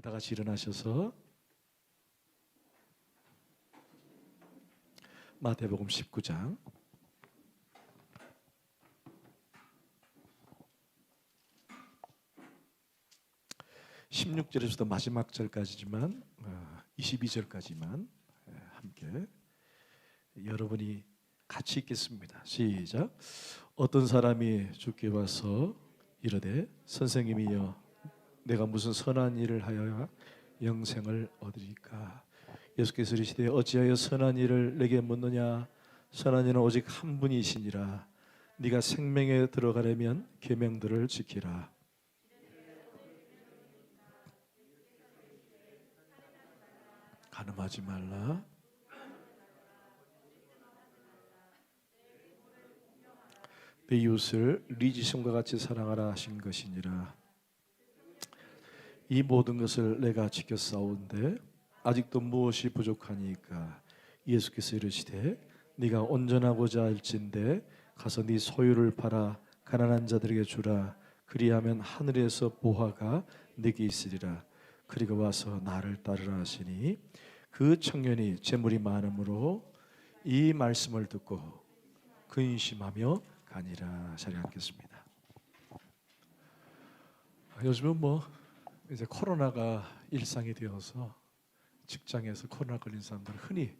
다 같이 일어나셔서 마태복음 19장 16절에서부터 마지막 절까지지만 22절까지만 함께 여러분이 같이 읽겠습니다. 시작. 어떤 사람이 주께 와서 이르되 선생님이여 내가 무슨 선한 일을 하여야 영생을 얻으리까? 예수께서 이르시되 어찌하여 선한 일을 내게 묻느냐? 선한 이는 오직 한 분이시니라. 네가 생명에 들어가려면 계명들을 지키라. 간음하지 말라. 내 이웃을 네 지성과 같이 사랑하라 하신 것이니라. 이 모든 것을 내가 지켜 싸운데 아직도 무엇이 부족하니까? 예수께서 이르시되 네가 온전하고자 할진대 가서 네 소유를 팔아 가난한 자들에게 주라. 그리하면 하늘에서 보화가 네게 있으리라. 그리고 와서 나를 따르라 하시니 그 청년이 재물이 많으므로 이 말씀을 듣고 근심하며 가니라. 자리에 앉겠습니다. 요즘은 이제 코로나가 일상이 되어서 직장에서 코로나 걸린 사람들을 흔히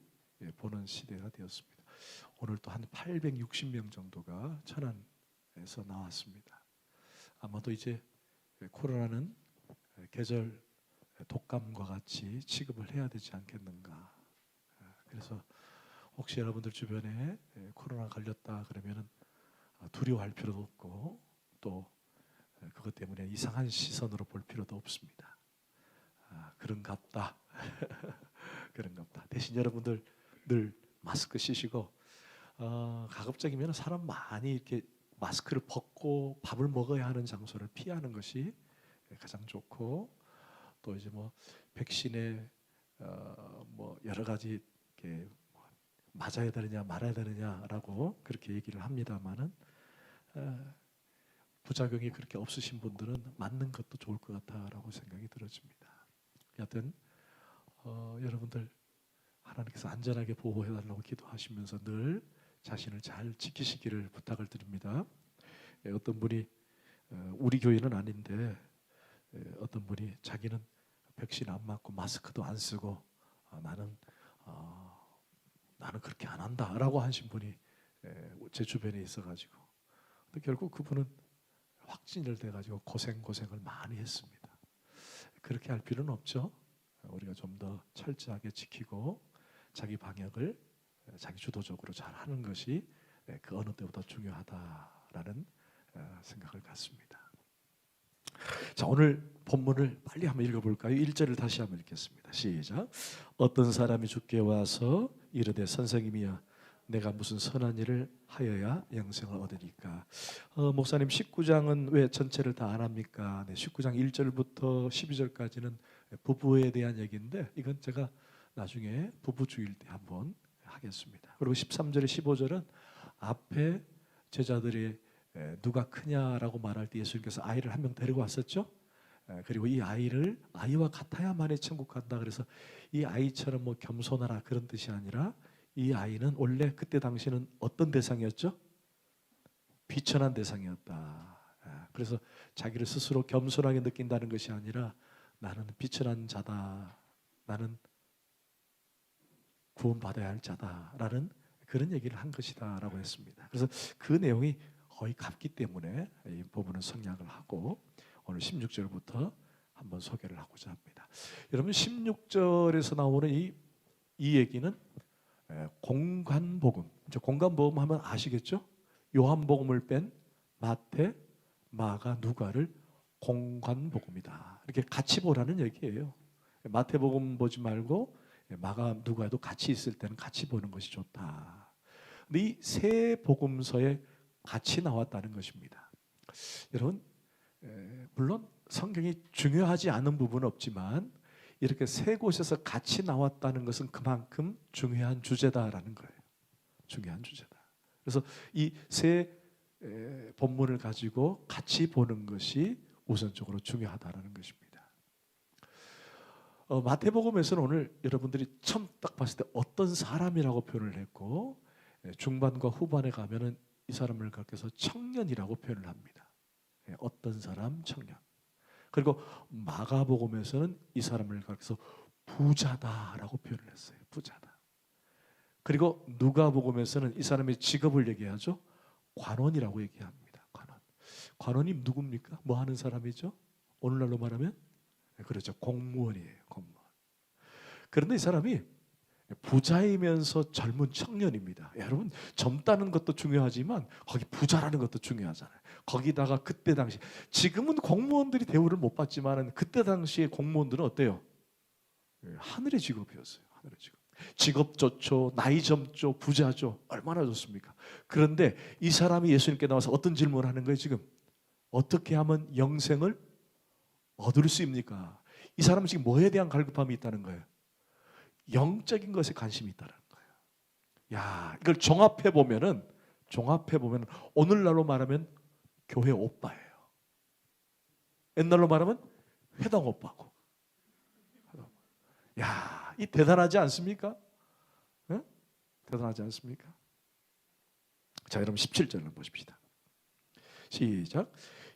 보는 시대가 되었습니다. 오늘 또 한 860명 정도가 천안에서 나왔습니다. 아마도 이제 코로나는 계절 독감과 같이 취급을 해야 되지 않겠는가. 그래서 혹시 여러분들 주변에 코로나 걸렸다 그러면은 두려워할 필요도 없고 또 그것 때문에 이상한 시선으로 볼 필요도 없습니다. 그런갑다. 그런갑다. 대신 여러분들 늘 마스크 쓰시고 가급적이면 사람 많이 이렇게 마스크를 벗고 밥을 먹어야 하는 장소를 피하는 것이 가장 좋고, 또 이제 백신에 여러 가지 이렇게 맞아야 되느냐 말아야 되느냐라고 그렇게 얘기를 합니다만은 부작용이 그렇게 없으신 분들은 맞는 것도 좋을 것 같다라고 생각이 들어집니다. 여하튼 여러분들 하나님께서 안전하게 보호해달라고 기도하시면서 늘 자신을 잘 지키시기를 부탁을 드립니다. 어떤 분이 우리 교회는 아닌데 어떤 분이 자기는 백신 안 맞고 마스크도 안 쓰고 나는 그렇게 안 한다라고 하신 분이 제 주변에 있어가지고, 근데 결국 그분은 확진을 돼가지고 고생을 많이 했습니다. 그렇게 할 필요는 없죠. 우리가 좀 더 철저하게 지키고 자기 방역을 자기 주도적으로 잘 하는 것이 그 어느 때보다 중요하다라는 생각을 갖습니다. 자, 오늘 본문을 빨리 한번 읽어볼까요? 1절을 다시 한번 읽겠습니다. 시작. 어떤 사람이 주께 와서 이르되 선생님이여 내가 무슨 선한 일을 하여야 영생을 얻으리까? 목사님 19장은 왜 전체를 다 안 합니까? 19장 1절부터 12절까지는 부부에 대한 얘기인데 이건 제가 나중에 부부 주일 때 한번 하겠습니다. 그리고 13절에 15절은 앞에 제자들이 누가 크냐라고 말할 때 예수님께서 아이를 한 명 데리고 왔었죠. 그리고 이 아이와 같아야만이 천국 간다. 그래서 이 아이처럼 겸손하라 그런 뜻이 아니라 이 아이는 원래 그때 당시는 어떤 대상이었죠? 비천한 대상이었다. 그래서 자기를 스스로 겸손하게 느낀다는 것이 아니라 나는 비천한 자다. 나는 구원받아야 할 자다라는 그런 얘기를 한 것이다라고 했습니다. 그래서 그 내용이 거의 같기 때문에 이 부분은 성약을 하고 오늘 16절부터 한번 소개를 하고자 합니다. 여러분 16절에서 나오는 이 얘기는 공관복음. 이제 공관복음 하면 아시겠죠? 요한복음을 뺀 마태, 마가, 누가를 공관복음이다. 이렇게 같이 보라는 얘기예요. 마태복음 보지 말고 마가, 누가도 같이 있을 때는 같이 보는 것이 좋다. 근데 이 세 복음서에 같이 나왔다는 것입니다. 여러분, 물론 성경이 중요하지 않은 부분은 없지만 이렇게 세 곳에서 같이 나왔다는 것은 그만큼 중요한 주제다라는 거예요. 중요한 주제다. 그래서 이 세 본문을 가지고 같이 보는 것이 우선적으로 중요하다라는 것입니다. 마태복음에서는 오늘 여러분들이 처음 딱 봤을 때 어떤 사람이라고 표현을 했고, 중반과 후반에 가면은 이 사람을 가르쳐서 청년이라고 표현을 합니다. 어떤 사람? 청년. 그리고 마가복음에서는 이 사람을 가르쳐서 부자다라고 표현을 했어요. 부자다. 그리고 누가복음에서는 이 사람의 직업을 얘기하죠. 관원이라고 얘기합니다. 관원. 관원이 누굽니까? 뭐 하는 사람이죠? 오늘날로 말하면 그렇죠. 공무원이에요. 공무원. 그런데 이 사람이 부자이면서 젊은 청년입니다. 여러분, 젊다는 것도 중요하지만 거기 부자라는 것도 중요하잖아요. 거기다가 그때 당시, 지금은 공무원들이 대우를 못 받지만 그때 당시에 공무원들은 어때요? 하늘의 직업이었어요. 하늘의 직업. 직업 좋죠, 나이 젊죠, 부자죠. 얼마나 좋습니까? 그런데 이 사람이 예수님께 나와서 어떤 질문을 하는 거예요? 지금 어떻게 하면 영생을 얻을 수 있습니까? 이 사람은 지금 뭐에 대한 갈급함이 있다는 거예요? 영적인 것에 관심이 있다는 거예요. 야, 이걸 종합해 보면은 오늘날로 말하면 교회 오빠예요. 옛날로 말하면 회당 오빠고. 야, 이 대단하지 않습니까? 네? 대단하지 않습니까? 자, 여러분 17절을 보십시다. 시작.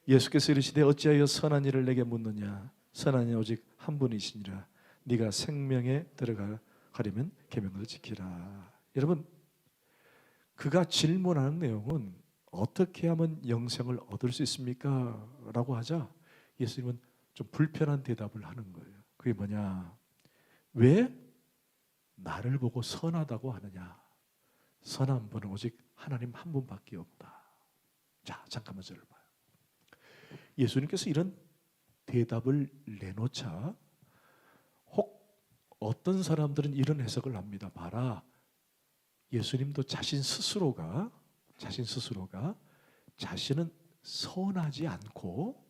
예수께서 이르시되 어찌하여 선한 일을 내게 묻느냐? 선한 이 오직 한 분이시니라. 네가 생명에 들어가려면 계명을 지키라. 여러분, 그가 질문하는 내용은 어떻게 하면 영생을 얻을 수 있습니까? 라고 하자 예수님은 좀 불편한 대답을 하는 거예요. 그게 뭐냐? 왜 나를 보고 선하다고 하느냐? 선한 분은 오직 하나님 한 분밖에 없다. 자, 잠깐만 저를 봐요. 예수님께서 이런 대답을 내놓자 혹 어떤 사람들은 이런 해석을 합니다. 봐라, 예수님도 자신 스스로가 자신은 선하지 않고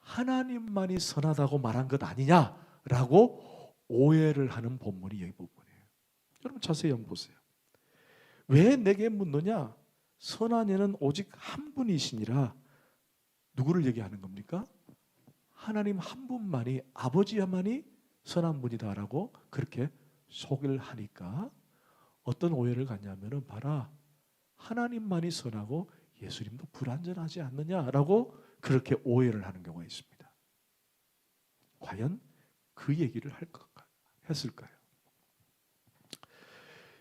하나님만이 선하다고 말한 것 아니냐라고 오해를 하는 본문이 여기 부분이에요. 여러분 자세히 한번 보세요. 왜 내게 묻느냐? 선한 이는 오직 한 분이시니라. 누구를 얘기하는 겁니까? 하나님 한 분만이, 아버지야만이 선한 분이다라고 그렇게 소개를 하니까 어떤 오해를 갖냐면은 봐라, 하나님만이 선하고 예수님도 불완전하지 않느냐라고 그렇게 오해를 하는 경우가 있습니다. 과연 그 얘기를 했을까요?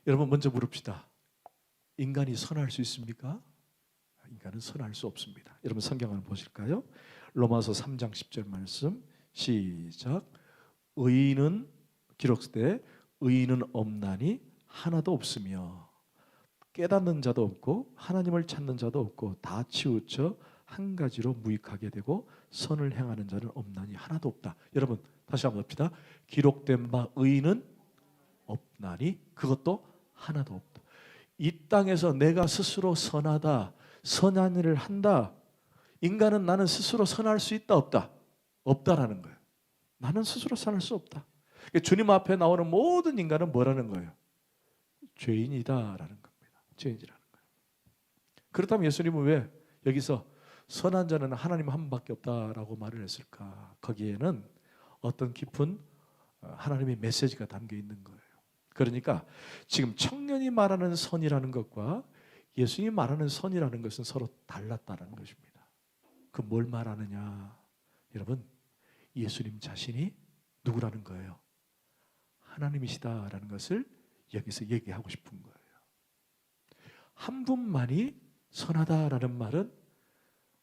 여러분 먼저 물읍시다. 인간이 선할 수 있습니까? 인간은 선할 수 없습니다. 여러분 성경 한번 보실까요? 로마서 3장 10절 말씀 시작. 의인은 기록돼 의인은 없나니 하나도 없으며 깨닫는 자도 없고 하나님을 찾는 자도 없고 다 치우쳐 한 가지로 무익하게 되고 선을 행하는 자는 없나니 하나도 없다. 여러분 다시 한번 봅시다. 기록된 바 의인은 없나니 그것도 하나도 없다. 이 땅에서 내가 스스로 선하다, 선한 일을 한다. 인간은 나는 스스로 선할 수 있다 없다? 없다라는 거예요. 나는 스스로 선할 수 없다. 주님 앞에 나오는 모든 인간은 뭐라는 거예요? 죄인이다라는 겁니다. 죄인이라는 거예요. 그렇다면 예수님은 왜 여기서 선한 자는 하나님 한 분밖에 없다라고 말을 했을까? 거기에는 어떤 깊은 하나님의 메시지가 담겨 있는 거예요. 그러니까 지금 청년이 말하는 선이라는 것과 예수님이 말하는 선이라는 것은 서로 달랐다는 것입니다. 그 뭘 말하느냐? 여러분, 예수님 자신이 누구라는 거예요? 하나님이시다라는 것을 여기서 얘기하고 싶은 거예요. 한 분만이 선하다라는 말은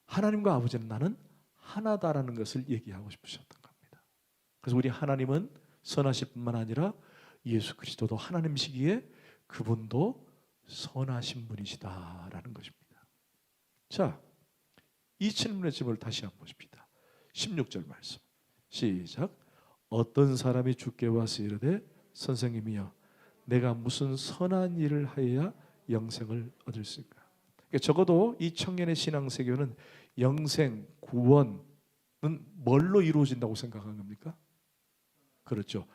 하나님과 아버지는 나는 하나다라는 것을 얘기하고 싶으셨던 겁니다. 그래서 우리 하나님은 선하실 뿐만 아니라 예수 그리스도도 하나님이시기에 그분도 선하신 분이시다라는 것입니다. 자, 이 질문의 질문을 다시 한번 보십시다. 16절 말씀 시작. 어떤 사람이 주께 와서 이르되 선생님이여 내가 무슨 선한 일을 하여야 영생을 얻을 수 있을까? 그러니까 적어도 이 청년의 신앙세계는 영생, 구원은 뭘로 이루어진다고 생각한 겁니까? 그렇죠.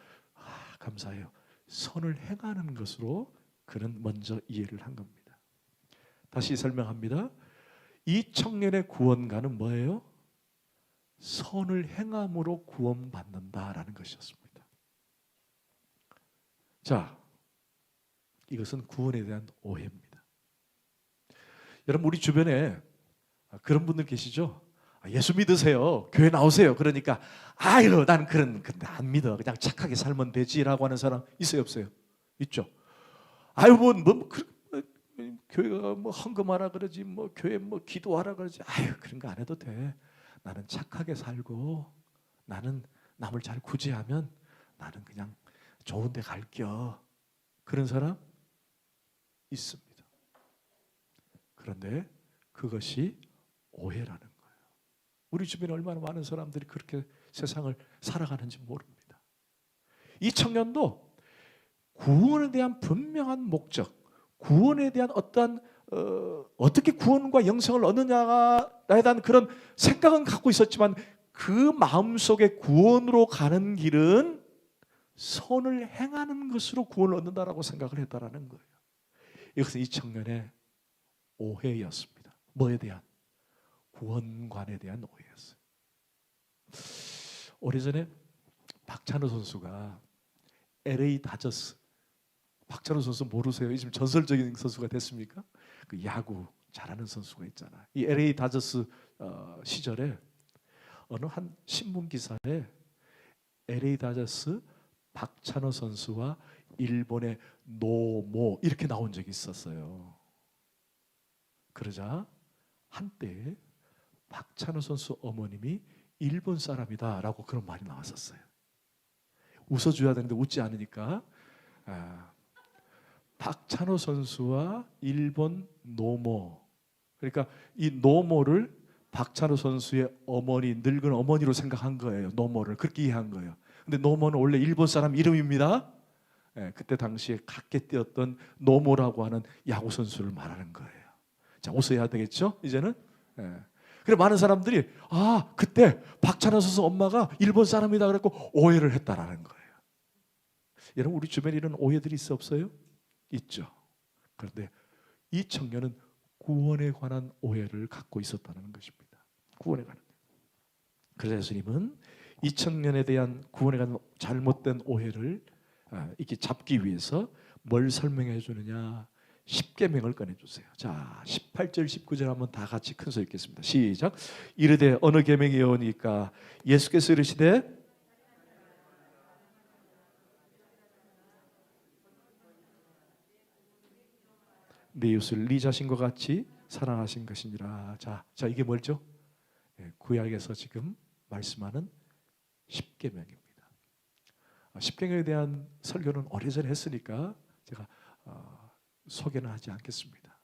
감사해요. 선을 행하는 것으로 그는 먼저 이해를 한 겁니다. 다시 설명합니다. 이 청년의 구원가는 뭐예요? 선을 행함으로 구원받는다라는 것이었습니다. 자, 이것은 구원에 대한 오해입니다. 여러분, 우리 주변에 그런 분들 계시죠? 예수 믿으세요. 교회 나오세요. 그러니까 아유, 난 근데 안 믿어. 그냥 착하게 살면 되지라고 하는 사람 있어요, 없어요? 있죠. 아유, 교회가 뭐 헌금하라 그러지, 뭐 교회 뭐 기도하라 그러지. 아유, 그런 거 안 해도 돼. 나는 착하게 살고 나는 남을 잘 구제하면 나는 그냥 좋은 데 갈겨. 그런 사람 있습니다. 그런데 그것이 오해라는 거예요. 우리 주변에 얼마나 많은 사람들이 그렇게 세상을 살아가는지 모릅니다. 이 청년도 구원에 대한 분명한 목적, 구원에 대한 어떻게 구원과 영생을 얻느냐에 대한 그런 생각은 갖고 있었지만 그 마음속에 구원으로 가는 길은 선을 행하는 것으로 구원을 얻는다라고 생각을 했다라는 거예요. 이것은 이 청년의 오해였습니다. 뭐에 대한? 구원관에 대한 오해였어요. 오래전에 박찬호 선수가 LA 다저스, 박찬호 선수 모르세요? 요즘 전설적인 선수가 됐습니까? 그 야구 잘하는 선수가 있잖아요. 이 LA 다저스 시절에 어느 한 신문 기사에 LA 다저스 박찬호 선수와 일본의 노모 이렇게 나온 적이 있었어요. 그러자 한때 박찬호 선수 어머님이 일본 사람이다라고 그런 말이 나왔었어요. 웃어줘야 되는데 웃지 않으니까 박찬호 선수와 일본 노모, 그러니까 이 노모를 박찬호 선수의 어머니, 늙은 어머니로 생각한 거예요. 노모를 그렇게 이해한 거예요. 근데 노모는 원래 일본 사람 이름입니다. 그때 당시에 각계 뛰었던 노모라고 하는 야구 선수를 말하는 거예요. 자, 웃어야 되겠죠? 이제는. 그래 많은 사람들이 그때 박찬호 선수 엄마가 일본 사람이다 그랬고 오해를 했다라는 거예요. 여러분, 우리 주변에 이런 오해들이 있어 없어요? 있죠. 그런데 이 청년은 구원에 관한 오해를 갖고 있었다는 것입니다. 구원에 관한. 그래서 예수님은 이 청년에 대한 구원에 관한 잘못된 오해를 이렇게 잡기 위해서 뭘 설명해 주느냐? 십계명을 꺼내 주세요. 자, 18절 19절 한번 다 같이 큰 소리 읽겠습니다. 시작. 이르되 어느 계명이 오니까 예수께서 이르시되 네 이웃을 네 자신과 같이 사랑하신 것이니라. 자, 이게 뭐죠? 구약에서 지금 말씀하는 십계명입니다. 십계명에 대한 설교는 오래전에 했으니까 제가 소개는 하지 않겠습니다.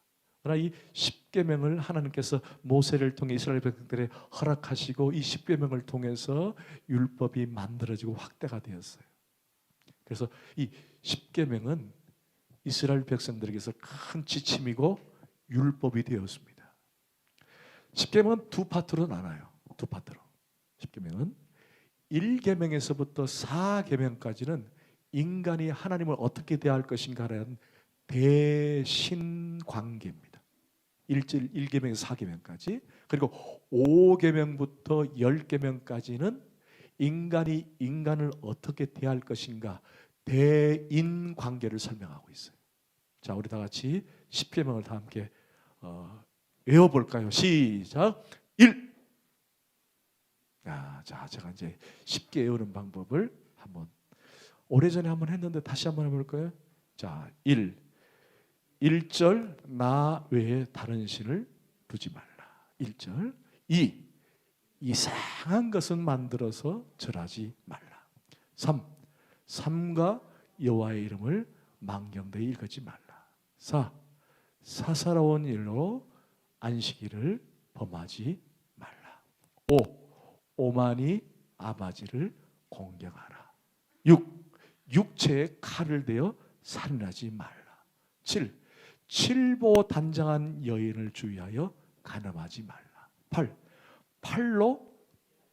그러나 이 십계명을 하나님께서 모세를 통해 이스라엘 백성들에 허락하시고 이 십계명을 통해서 율법이 만들어지고 확대가 되었어요. 그래서 이 십계명은 이스라엘 백성들에게서 큰 지침이고 율법이 되었습니다. 십계명은 두 파트로 나눠요. 두 파트로. 십계명은 1계명에서부터 4계명까지는 인간이 하나님을 어떻게 대할 것인가라는 대신 관계입니다. 1계명에서 4계명까지. 그리고 5계명부터 10계명까지는 인간이 인간을 어떻게 대할 것인가 대인 관계를 설명하고 있어요. 자, 우리 다 같이 10계명을 다 함께 외워볼까요? 시작. 1. 자, 제가 이제 쉽게 외우는 방법을 한번 오래전에 한번 했는데 다시 한번 해볼까요? 자, 1절 나 외에 다른 신을 두지 말라. 1절. 2. 이상한 것은 만들어서 절하지 말라. 3. 삼가 여호와의 이름을 망령되이 읽지 말라. 4. 사사로운 일로 안식일을 범하지 말라. 5. 오만이 아버지를 공경하라. 6. 육체에 칼을 대어 살인하지 말라. 7. 칠보 단장한 여인을 주의하여 간음하지 말라. 8. 팔로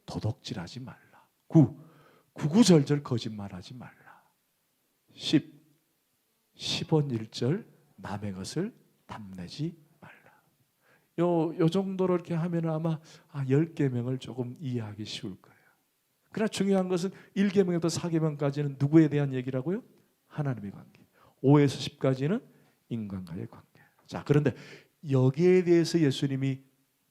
도둑질하지 말라. 9. 구구절절 거짓말하지 말라. 10. 10원 1절 남의 것을 탐내지 말라. 요 정도로 이렇게 하면 아마 10계명을 조금 이해하기 쉬울 거예요. 그러나 중요한 것은 1계명부터 4계명까지는 누구에 대한 얘기라고요? 하나님의 관계. 5에서 10까지는 인간과의 관계. 자, 그런데 여기에 대해서 예수님이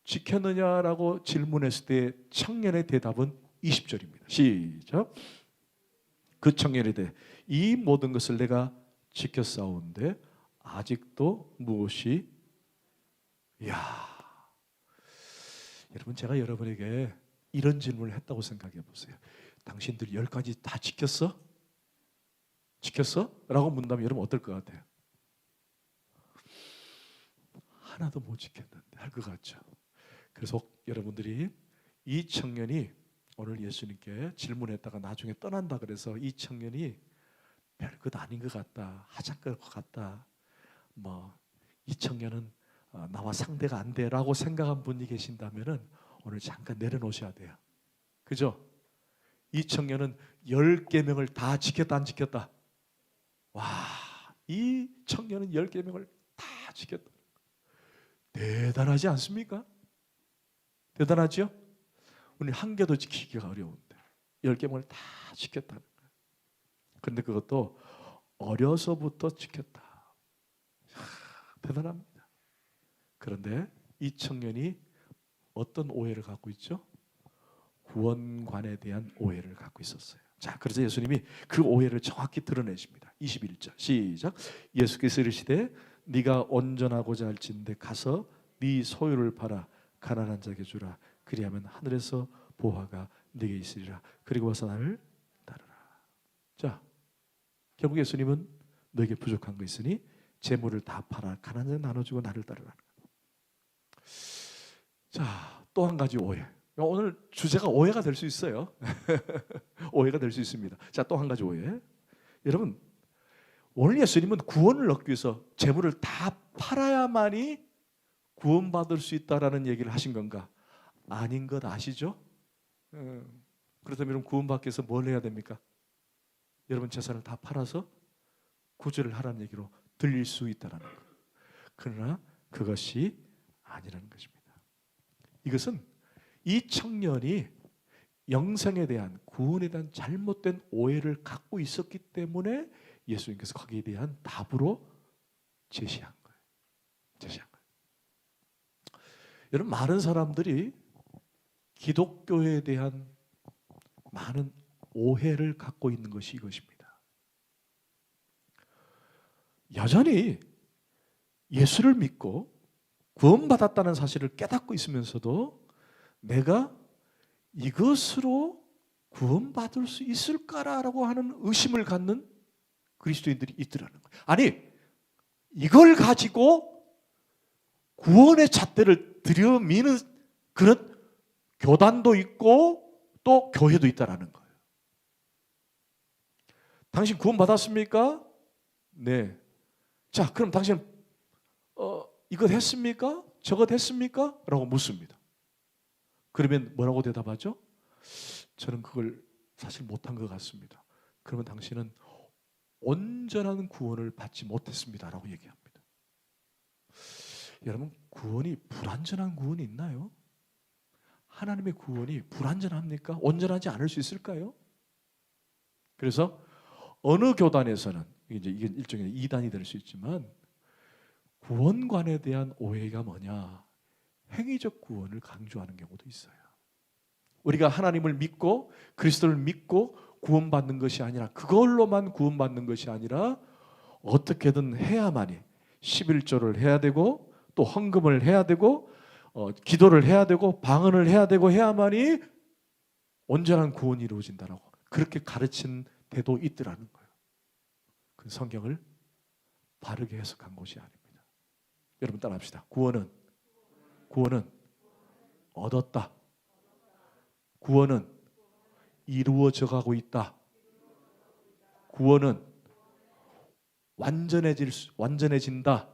지켰느냐라고 질문했을 때 청년의 대답은 20절입니다. 시작. 그 청년에 대해 이 모든 것을 내가 지켰사온데 아직도 무엇이 여러분, 제가 여러분에게 이런 질문을 했다고 생각해 보세요. 당신들 10가지 다 지켰어? 지켰어? 라고 문다면 여러분 어떨 것 같아요? 하나도 못 지켰는데 할 것 같죠. 그래서 여러분들이 이 청년이 오늘 예수님께 질문했다가 나중에 떠난다 그래서 이 청년이 별것 아닌 것 같다, 하찮을 것 같다, 이 청년은 나와 상대가 안 돼라고 생각한 분이 계신다면은 오늘 잠깐 내려놓으셔야 돼요. 그죠? 이 청년은 10계명을 다 지켰다 안 지켰다? 와, 이 청년은 10계명을 다 지켰다. 대단하지 않습니까? 대단하죠? 우리 한 개도 지키기가 어려운데 10계명을 다 지켰다는 거예요. 그런데 그것도 어려서부터 지켰다. 대단합니다. 그런데 이 청년이 어떤 오해를 갖고 있죠? 구원관에 대한 오해를 갖고 있었어요. 자, 그래서 예수님이 그 오해를 정확히 드러내십니다. 21절 시작. 예수께서 이르시되 네가 온전하고자 할진대 가서 네 소유를 팔아 가난한 자에게 주라. 그리하면 하늘에서 보화가 네게 있으리라. 그리고 와서 나를 따르라. 자, 결국 예수님은 너에게 부족한 거 있으니 재물을 다 팔아 가난한 자에게 나눠주고 나를 따르라. 자, 또 한 가지 오해. 오늘 주제가 오해가 될 수 있어요. 오해가 될 수 있습니다. 자, 또 한 가지 오해. 여러분, 오늘 예수님은 구원을 얻기 위해서 재물을 다 팔아야만이 구원받을 수 있다라는 얘기를 하신 건가? 아닌 것 아시죠? 그렇다면 여러분 구원받기 위해서 뭘 해야 됩니까? 여러분 재산을 다 팔아서 구제를 하라는 얘기로 들릴 수 있다라는 것. 그러나 그것이 아니라는 것입니다. 이것은 이 청년이 영생에 대한 구원에 대한 잘못된 오해를 갖고 있었기 때문에 예수님께서 거기에 대한 답으로 제시한 거예요. 여러분, 많은 사람들이 기독교에 대한 많은 오해를 갖고 있는 것이 이것입니다. 여전히 예수를 믿고 구원받았다는 사실을 깨닫고 있으면서도 내가 이것으로 구원받을 수 있을까라고 하는 의심을 갖는 그리스도인들이 있더라는 거예요. 아니, 이걸 가지고 구원의 잣대를 들여미는 그런 교단도 있고 또 교회도 있다라는 거예요. 당신 구원받았습니까? 네. 자, 그럼 당신 이것 했습니까? 저것 했습니까? 라고 묻습니다. 그러면 뭐라고 대답하죠? 저는 그걸 사실 못한 것 같습니다. 그러면 당신은 온전한 구원을 받지 못했습니다 라고 얘기합니다. 여러분, 구원이 불완전한 구원이 있나요? 하나님의 구원이 불완전합니까? 온전하지 않을 수 있을까요? 그래서 어느 교단에서는 이게 일종의 이단이 될 수 있지만 구원관에 대한 오해가 뭐냐? 행위적 구원을 강조하는 경우도 있어요. 우리가 하나님을 믿고 그리스도를 믿고 구원받는 것이 아니라 그걸로만 구원받는 것이 아니라 어떻게든 해야만이 11조를 해야 되고 또 헌금을 해야 되고 기도를 해야 되고 방언을 해야 되고 해야만이 온전한 구원이 이루어진다라고 그렇게 가르친 데도 있더라는 거예요. 그 성경을 바르게 해석한 것이 아닙니다. 여러분 따라합시다. 구원은 얻었다. 구원은 이루어져 가고 있다. 구원은 완전해진다.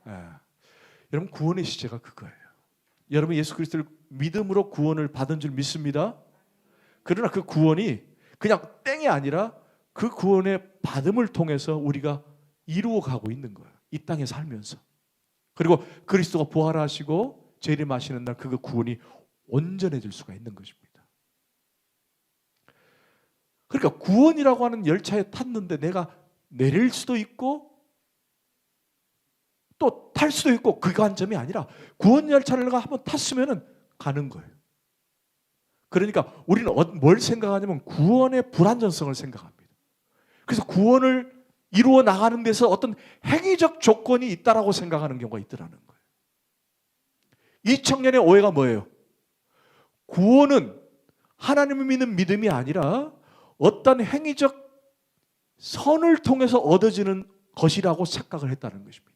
예. 여러분 구원의 시제가 그거예요. 여러분 예수 그리스도를 믿음으로 구원을 받은 줄 믿습니다. 그러나 그 구원이 그냥 땡이 아니라 그 구원의 받음을 통해서 우리가 이루어가고 있는 거예요. 이 땅에 살면서. 그리고 그리스도가 부활하시고 재림하시는 날 그 구원이 온전해질 수가 있는 것입니다. 그러니까 구원이라고 하는 열차에 탔는데 내가 내릴 수도 있고 또 탈 수도 있고, 그 관점이 아니라 구원 열차를 내가 한번 탔으면 가는 거예요. 그러니까 우리는 뭘 생각하냐면 구원의 불완전성을 생각합니다. 그래서 구원을 이루어 나가는 데서 어떤 행위적 조건이 있다라고 생각하는 경우가 있더라는 거예요. 이 청년의 오해가 뭐예요? 구원은 하나님을 믿는 믿음이 아니라 어떤 행위적 선을 통해서 얻어지는 것이라고 착각을 했다는 것입니다.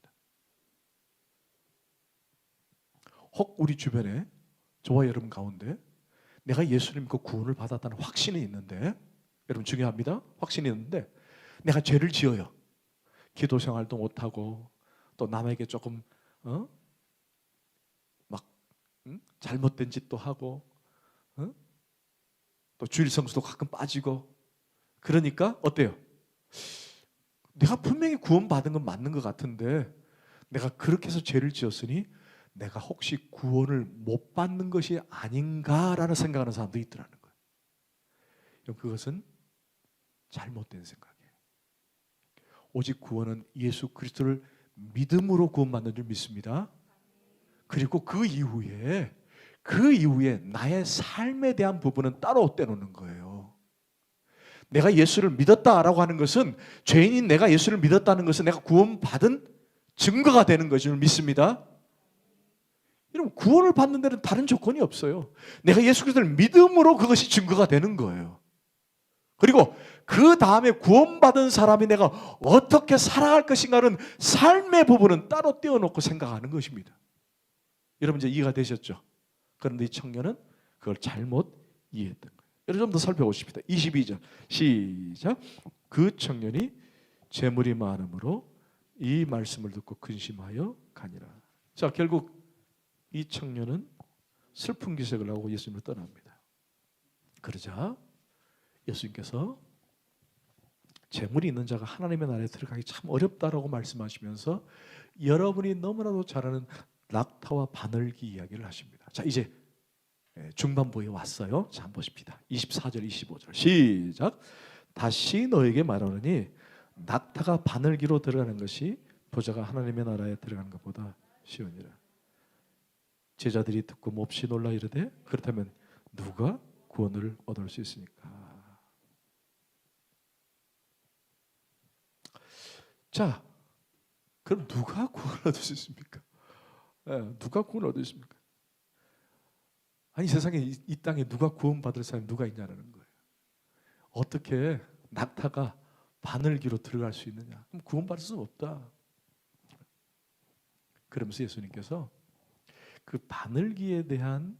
혹 우리 주변에 저와 여러분 가운데 내가 예수를 믿고 구원을 받았다는 확신이 있는데, 여러분 중요합니다. 확신이 있는데 내가 죄를 지어요. 기도 생활도 못하고 또 남에게 조금 잘못된 짓도 하고 또 주일 성수도 가끔 빠지고, 그러니까 어때요? 내가 분명히 구원받은 건 맞는 것 같은데 내가 그렇게 해서 죄를 지었으니 내가 혹시 구원을 못 받는 것이 아닌가라는 생각하는 사람도 있더라는 거예요. 그것은 잘못된 생각이에요. 오직 구원은 예수 그리스도를 믿음으로 구원받는 줄 믿습니다. 그리고 그 이후에 나의 삶에 대한 부분은 따로 떼놓는 거예요. 내가 예수를 믿었다라고 하는 것은, 죄인인 내가 예수를 믿었다는 것은 내가 구원받은 증거가 되는 것을 믿습니다. 여러분, 구원을 받는 데는 다른 조건이 없어요. 내가 예수 그리스도를 믿음으로 그것이 증거가 되는 거예요. 그리고 그 다음에 구원받은 사람이 내가 어떻게 살아갈 것인가는 삶의 부분은 따로 떼어놓고 생각하는 것입니다. 여러분 이제 이해가 되셨죠? 그런데 이 청년은 그걸 잘못 이해했던 거예요. 여러분 좀 더 살펴보십시다. 22절 시작. 그 청년이 재물이 많음으로 이 말씀을 듣고 근심하여 가니라. 자, 결국 이 청년은 슬픈 기색을 하고 예수님을 떠납니다. 그러자 예수님께서 재물이 있는 자가 하나님의 나라에 들어가기 참 어렵다라고 말씀하시면서 여러분이 너무나도 잘 아는 낙타와 바늘기 이야기를 하십니다. 자, 이제 중반부에 왔어요. 자, 한번 보십시다. 24절 25절 시작. 다시 너에게 말하노니 낙타가 바늘기로 들어가는 것이 보자가 하나님의 나라에 들어가는 것보다 쉬우니라. 제자들이 듣고 몹시 놀라 이르되 그렇다면 누가 구원을 얻을 수 있습니까? 자, 그럼 누가 구원을 얻을 수 있습니까? 누가 구원을 얻을 수 있습니까? 아니, 세상에 이 땅에 누가 구원받을 사람이 누가 있냐는 거예요. 어떻게 낙타가 바늘기로 들어갈 수 있느냐? 그럼 구원받을 수 없다. 그러면서 예수님께서 그 바늘기에 대한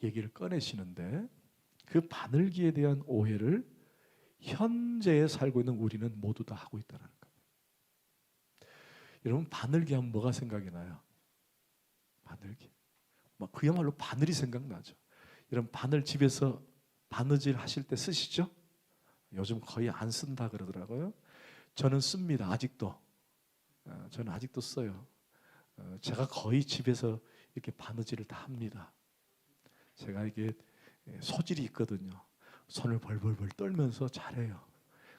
얘기를 꺼내시는데, 그 바늘기에 대한 오해를 현재에 살고 있는 우리는 모두 다 하고 있다는 거예요. 여러분, 바늘기 하면 뭐가 생각이 나요? 바늘기. 막 그야말로 바늘이 생각나죠. 여러분, 바늘 집에서 바느질 하실 때 쓰시죠? 요즘 거의 안 쓴다 그러더라고요. 저는 씁니다. 아직도. 저는 아직도 써요. 제가 거의 집에서 이렇게 바느질을 다 합니다. 제가 이게 소질이 있거든요. 손을 벌벌벌 떨면서 잘해요.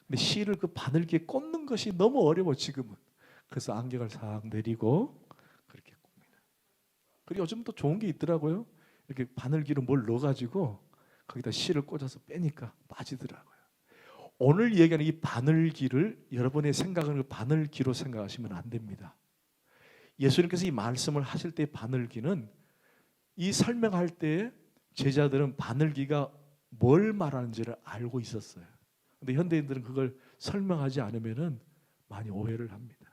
근데 실을 그 바늘기에 꽂는 것이 너무 어려워 지금은. 그래서 안경을 싹 내리고 그렇게 꼽니다. 그리고 요즘 또 좋은 게 있더라고요. 이렇게 바늘기로 뭘 넣어가지고 거기다 실을 꽂아서 빼니까 빠지더라고요. 오늘 얘기하는 이 바늘기를 여러분의 생각하는 그 바늘기로 생각하시면 안 됩니다. 예수님께서 이 말씀을 하실 때 바늘기는, 이 설명할 때 제자들은 바늘기가 뭘 말하는지를 알고 있었어요. 근데 현대인들은 그걸 설명하지 않으면은 많이 오해를 합니다.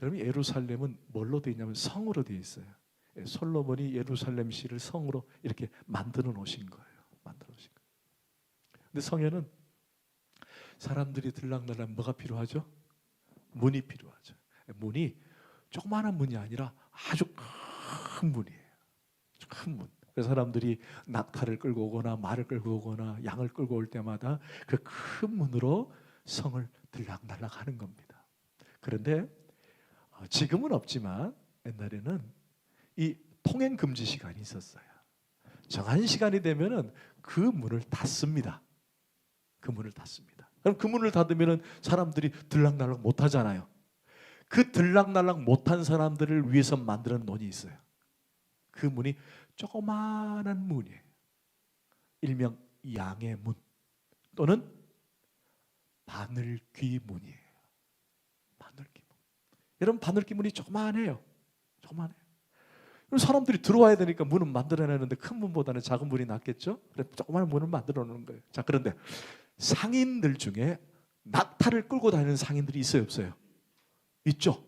여러분, 예루살렘은 뭘로 되어 있냐면 성으로 되어 있어요. 솔로몬이 예루살렘 시를 성으로 이렇게 만들어 놓으신 거예요. 만들어 놓으신 거예요. 근데 성에는 사람들이 들락날락 뭐가 필요하죠? 문이 필요하죠. 문이 조그마한 문이 아니라 아주 큰 문이에요. 큰 문. 그래서 사람들이 낙타를 끌고 오거나 말을 끌고 오거나 양을 끌고 올 때마다 그 큰 문으로 성을 들락날락 하는 겁니다. 그런데 지금은 없지만 옛날에는 이 통행 금지 시간이 있었어요. 정한 시간이 되면은 그 문을 닫습니다. 그 문을 닫습니다. 그럼 그 문을 닫으면 사람들이 들락날락 못 하잖아요. 그 들락날락 못한 사람들을 위해서 만드는 논이 있어요. 그 문이 조그마한 문이에요. 일명 양의 문 또는 바늘귀 문이에요. 바늘귀 문. 여러분, 바늘귀 문이 조그마해요. 조그마해요. 그럼 사람들이 들어와야 되니까 문은 만들어내는데 큰 문보다는 작은 문이 낫겠죠? 그래서 조그마한 문을 만들어 놓는 거예요. 자, 그런데 상인들 중에 낙타를 끌고 다니는 상인들이 있어요, 없어요? 있죠.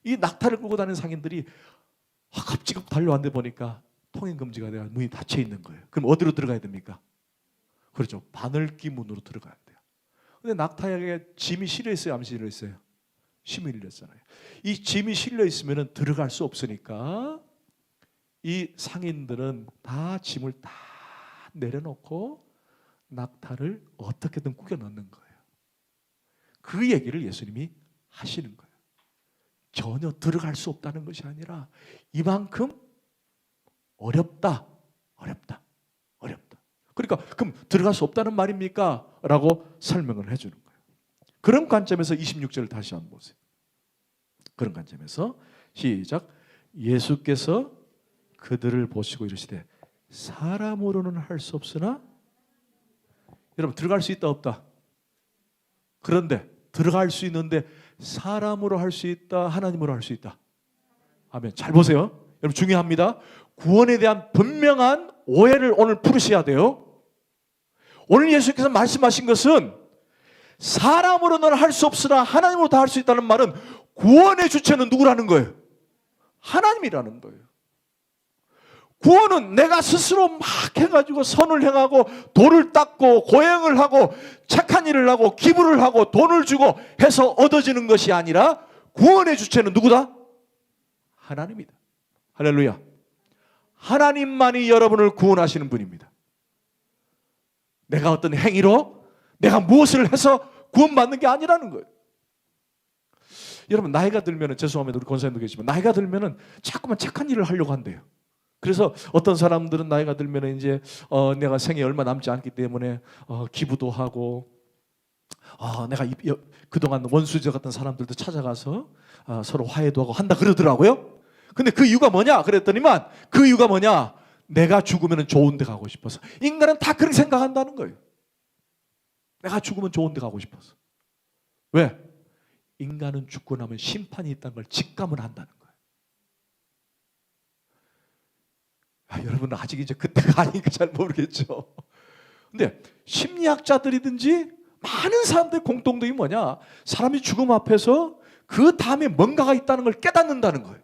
이 낙타를 끌고 다니는 상인들이 갑자기 달려왔는데 보니까 통행금지가 돼서 문이 닫혀 있는 거예요. 그럼 어디로 들어가야 됩니까? 그렇죠. 바늘귀 문으로 들어가야 돼요. 근데 낙타에게 짐이 실려 있어요, 안 실려 있어요? 짐이 실렸잖아요. 이 짐이 실려 있으면 들어갈 수 없으니까 이 상인들은 다 짐을 다 내려놓고 낙타를 어떻게든 꾸겨 넣는 거예요. 그 얘기를 예수님이 하시는 거예요. 전혀 들어갈 수 없다는 것이 아니라 이만큼 어렵다. 그러니까 그럼 들어갈 수 없다는 말입니까? 라고 설명을 해주는 거예요. 그런 관점에서 26절을 다시 한번 보세요. 그런 관점에서 시작. 예수께서 그들을 보시고 이르시되 사람으로는 할 수 없으나, 여러분 들어갈 수 있다 없다? 그런데 들어갈 수 있는데 사람으로 할 수 있다, 하나님으로 할 수 있다? 아멘. 잘 보세요. 여러분 중요합니다. 구원에 대한 분명한 오해를 오늘 풀으셔야 돼요. 오늘 예수께서 말씀하신 것은 사람으로는 할 수 없으나 하나님으로 다 할 수 있다는 말은 구원의 주체는 누구라는 거예요? 하나님이라는 거예요. 구원은 내가 스스로 막 해가지고 선을 행하고 돌을 닦고 고행을 하고 착한 일을 하고 기부를 하고 돈을 주고 해서 얻어지는 것이 아니라 구원의 주체는 누구다? 하나님이다. 할렐루야. 하나님만이 여러분을 구원하시는 분입니다. 내가 어떤 행위로 내가 무엇을 해서 구원받는 게 아니라는 거예요. 여러분 나이가 들면, 죄송합니다, 우리 권사님도 계시지만 나이가 들면 자꾸만 착한 일을 하려고 한대요. 그래서 어떤 사람들은 나이가 들면 이제 내가 생에 얼마 남지 않기 때문에 기부도 하고, 내가 그동안 원수저 같은 사람들도 찾아가서 서로 화해도 하고 한다 그러더라고요. 근데 그 이유가 뭐냐 그랬더니만, 그 이유가 뭐냐, 내가 죽으면 좋은 데 가고 싶어서. 인간은 다 그렇게 생각한다는 거예요. 내가 죽으면 좋은 데 가고 싶어서. 왜? 인간은 죽고 나면 심판이 있다는 걸 직감을 한다는 거예요. 여러분은 아직 이제 그때가 아니니까 잘 모르겠죠. 근데 심리학자들이든지 많은 사람들의 공통점이 뭐냐, 사람이 죽음 앞에서 그 다음에 뭔가가 있다는 걸 깨닫는다는 거예요.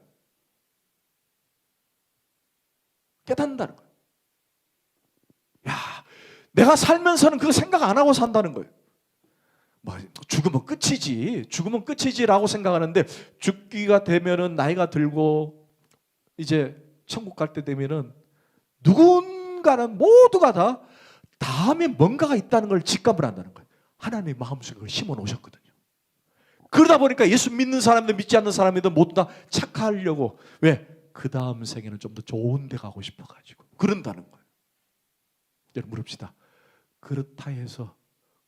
깨닫는다는 거예요. 야, 내가 살면서는 그거 생각 안 하고 산다는 거예요. 죽으면 끝이지, 죽으면 끝이지라고 생각하는데, 죽기가 되면은 나이가 들고 이제 천국 갈 때 되면은 누군가는 모두가 다 다음에 뭔가가 있다는 걸 직감을 한다는 거예요. 하나님의 마음속에 그걸 심어 놓으셨거든요. 그러다 보니까 예수 믿는 사람들 믿지 않는 사람들 모두 다 착하려고, 왜? 그 다음 생에는 좀 더 좋은 데 가고 싶어가지고 그런다는 거예요. 여러분 물읍시다. 그렇다 해서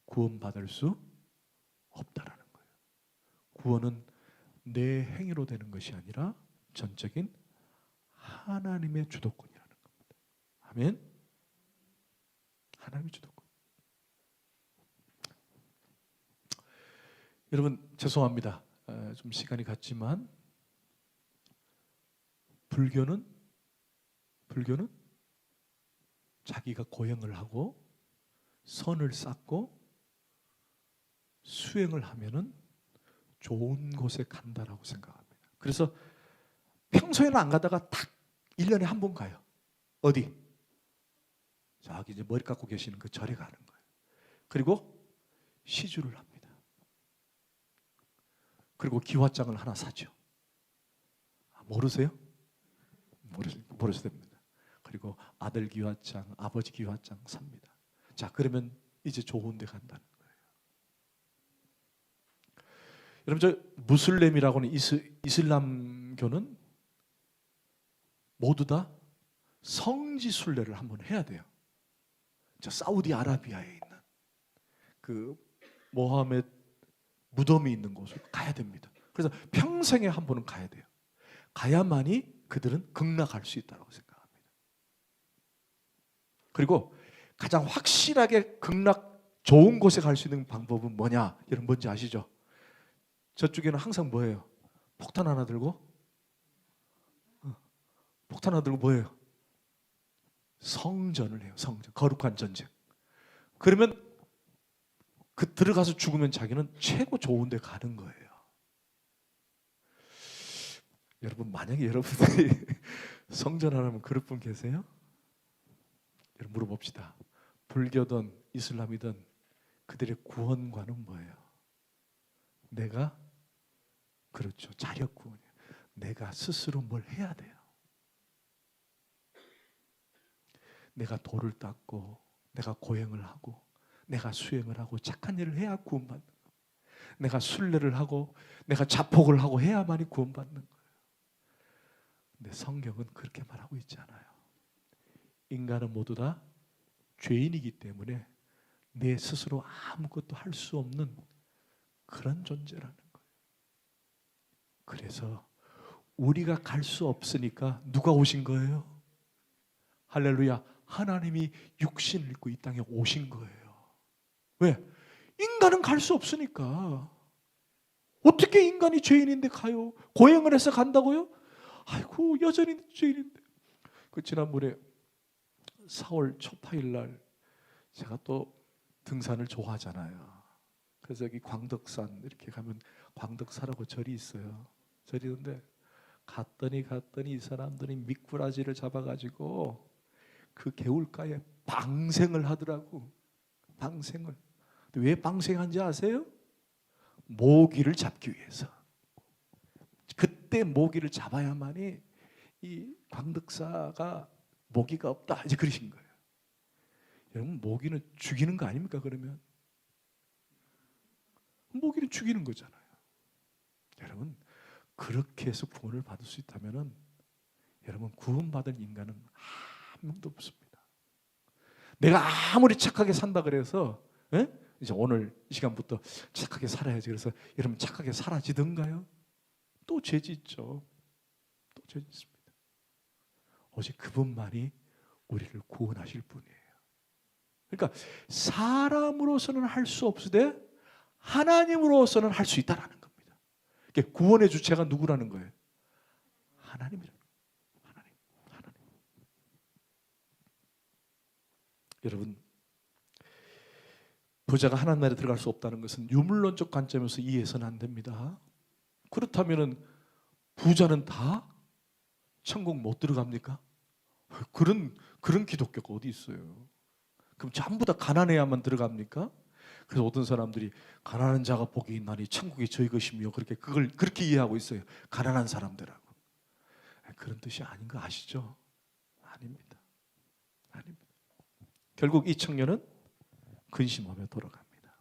구원받을 수 없다라는 거예요. 구원은 내 행위로 되는 것이 아니라 전적인 하나님의 주도권이라는 겁니다. 아멘. 하나님의 주도권. 여러분 죄송합니다. 좀 시간이 갔지만 불교는 자기가 고행을 하고 선을 쌓고 수행을 하면은 좋은 곳에 간다라고 생각합니다. 그래서 평소에는 안 가다가 딱 1년에 한 번 가요. 어디? 저기 이제 머리 깎고 계시는 그 절에 가는 거예요. 그리고 시주를 합니다. 그리고 기와장을 하나 사죠. 모르세요? 모르셔야 됩니다. 그리고 아들 기와장, 아버지 기와장 삽니다. 자, 그러면 이제 좋은 데 간다는 거예요. 여러분 저 무슬림이라고 하는 이슬람교는 모두 다 성지 순례를 한번 해야 돼요. 저 사우디아라비아에 있는 그 모하메드 무덤이 있는 곳으로 가야 됩니다. 그래서 평생에 한 번은 가야 돼요. 가야만이 그들은 극락할 수 있다고 생각합니다. 그리고 가장 확실하게 극락 좋은 곳에 갈 수 있는 방법은 뭐냐? 여러분 뭔지 아시죠? 저쪽에는 항상 뭐예요? 폭탄 하나 들고 뭐예요? 성전을 해요. 성전. 거룩한 전쟁. 그러면 그 들어가서 죽으면 자기는 최고 좋은 데 가는 거예요. 여러분 만약에 여러분들이 성전 하나면 그럴 분 계세요? 여러분 물어봅시다. 불교든 이슬람이든 그들의 구원관은 뭐예요? 내가 그렇죠. 자력 구원이에요. 내가 스스로 뭘 해야 돼요. 내가 돌을 닦고 내가 고행을 하고 내가 수행을 하고 착한 일을 해야 구원받는 거예요. 내가 순례를 하고 내가 자폭을 하고 해야만이 구원받는 거예요. 근데 성경은 그렇게 말하고 있지 않아요. 인간은 모두 다 죄인이기 때문에 내 스스로 아무것도 할 수 없는 그런 존재라는 거예요. 그래서 우리가 갈 수 없으니까 누가 오신 거예요? 할렐루야. 하나님이 육신을 입고 이 땅에 오신 거예요. 왜? 인간은 갈 수 없으니까. 어떻게 인간이 죄인인데 가요? 고행을 해서 간다고요? 아이고 여전히 죄인인데. 그 지난번에 4월 초파일 날 제가 또 등산을 좋아하잖아요. 그래서 여기 광덕산 이렇게 가면 광덕사라고 절이 있어요. 절이는데 갔더니 이 사람들이 미꾸라지를 잡아가지고 그 개울가에 방생을 하더라고. 방생을. 왜 방생한지 아세요? 모기를 잡기 위해서. 그때 모기를 잡아야만이 이 광덕사가 모기가 없다 이제 그러신 거예요. 여러분 모기는 죽이는 거 아닙니까? 그러면 모기는 죽이는 거잖아요. 여러분 그렇게 해서 구원을 받을 수 있다면은 여러분 구원받은 인간은 한 명도 없습니다. 내가 아무리 착하게 산다 그래서 이제 오늘 이 시간부터 착하게 살아야지. 그래서 여러분 착하게 살아지던가요? 또 죄 짓죠. 또 죄 짓습니다. 오직 그분만이 우리를 구원하실 분이에요. 그러니까 사람으로서는 할 수 없으되 하나님으로서는 할 수 있다라는 겁니다. 그러니까 구원의 주체가 누구라는 거예요? 하나님이라는 거예요. 하나님. 여러분 부자가 하나님 나라에 들어갈 수 없다는 것은 유물론적 관점에서 이해해서는 안 됩니다. 그렇다면 부자는 다 천국 못 들어갑니까? 그런 기독교가 어디 있어요? 그럼 전부 다 가난해야만 들어갑니까? 그래서 어떤 사람들이 가난한 자가 복이 있나니 천국이 저희 것이며 그렇게 이해하고 있어요. 가난한 사람들하고. 그런 뜻이 아닌 거 아시죠? 아닙니다. 아닙니다. 결국 이 청년은 근심하며 돌아갑니다.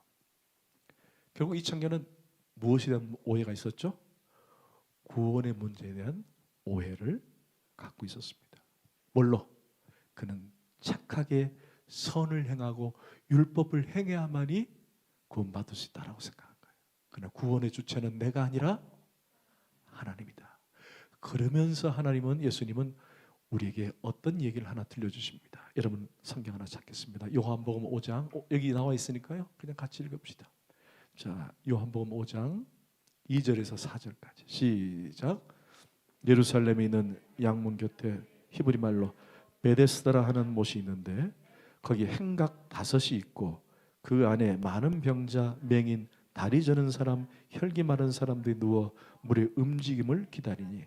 결국 이 청년은 무엇에 대한 오해가 있었죠? 구원의 문제에 대한 오해를 갖고 있었습니다. 뭘로? 그는 착하게 선을 행하고 율법을 행해야만이 구원받을 수 있다고 생각한 거예요. 그러나 구원의 주체는 내가 아니라 하나님이다. 그러면서 예수님은 우리에게 어떤 얘기를 하나 들려주십니다. 여러분 성경 하나 찾겠습니다. 요한복음 5장 여기 나와 있으니까요. 그냥 같이 읽읍시다. 자, 요한복음 5장 2절에서 4절까지 시작. 예루살렘에 있는 양문 곁에 히브리 말로 베데스다라 하는 못이 있는데 거기 행각 5이 있고 그 안에 많은 병자, 맹인, 다리 저는 사람, 혈기 마른 사람들이 누워 물의 움직임을 기다리니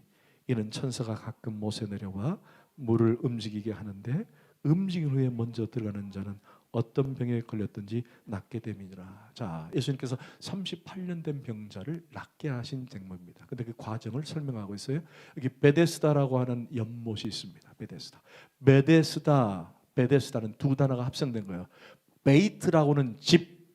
이는 천사가 가끔 못에 내려와 물을 움직이게 하는데 움직인 후에 먼저 들어가는 자는 어떤 병에 걸렸든지 낫게 됨이니라. 자, 예수님께서 38년 된 병자를 낫게 하신 장면입니다. 근데 그 과정을 설명하고 있어요. 여기 베데스다라고 하는 연못이 있습니다. 베데스다는 두 단어가 합성된 거예요. 베이트라고는 집,